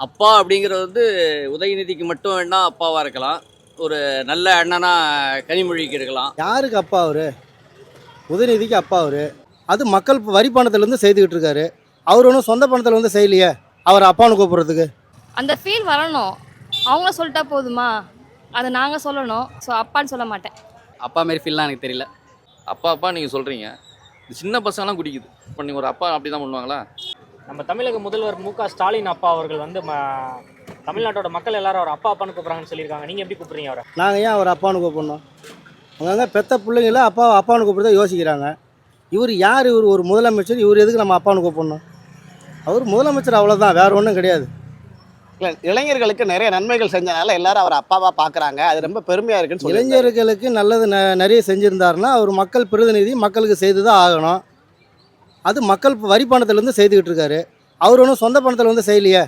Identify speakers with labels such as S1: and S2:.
S1: அப்பா அப்படிங்கிறது வந்து உதயநிதிக்கு மட்டும் வேணா அப்பாவாக இருக்கலாம். ஒரு நல்ல அண்ணனா கனிமொழிக்கு இருக்கலாம்.
S2: யாருக்கு அப்பா அவரு? உதயநிதிக்கு அப்பா அவரு. அது மக்கள் வரி பணத்திலேருந்து செய்துக்கிட்டு இருக்காரு. அவர் ஒன்றும் சொந்த பணத்தில் வந்து செய்யலையே அவர் அப்பான்னு கூப்பிட்றதுக்கு.
S3: அந்த ஃபீல் வரணும். அவங்க சொல்லிட்டா போதுமா? அதை நாங்கள் சொல்லணும். ஸோ அப்பான்னு சொல்ல மாட்டேன்.
S1: அப்பா மாரி ஃபீல்லாம் எனக்கு தெரியல.
S4: அப்பா நீங்கள் சொல்கிறீங்க, இந்த சின்ன பசங்களாம் குடிக்குது. இப்போ நீங்கள் ஒரு அப்பா அப்படி தான் பண்ணுவாங்களா?
S5: நம்ம தமிழக முதல்வர் ஸ்டாலின் அப்பா அவர்கள் வந்து தமிழ்நாட்டோட மக்கள் எல்லாரும் அவர் அப்பான்னு கூப்பிட்றாங்கன்னு சொல்லியிருக்காங்க. நீங்கள் எப்படி கூப்பிட்றீங்க அவரை?
S2: நாங்கள் ஏன் அவர் அப்பான்னு கூப்பிடணும்? அவங்க பெத்த பிள்ளைங்கள அப்பான்னு கூப்பிடுறத யோசிக்கிறாங்க. இவர் யார்? இவர் ஒரு முதலமைச்சர். இவர் எதுக்கு நம்ம அப்பான்னு கூப்பிடணும்? அவர் முதலமைச்சர், அவ்வளோதான், வேற ஒன்றும் கிடையாது.
S6: இல்லை, இளைஞர்களுக்கு நிறைய நன்மைகள் செஞ்சனால எல்லாரும் அவர் அப்பாவாக பார்க்குறாங்க. அது ரொம்ப பெருமையாக இருக்குன்னு சொல்லி
S2: இளைஞர்களுக்கு நல்லது நிறைய செஞ்சுருந்தாருன்னா அவர் மக்கள் பிரதிநிதி, மக்களுக்கு செய்து தான் ஆகணும். அது மக்கள் வரி பணத்திலேருந்து செய்துக்கிட்டு இருக்காரு. அவர் ஒன்றும் சொந்த பணத்தில் வந்து செய்யலையே.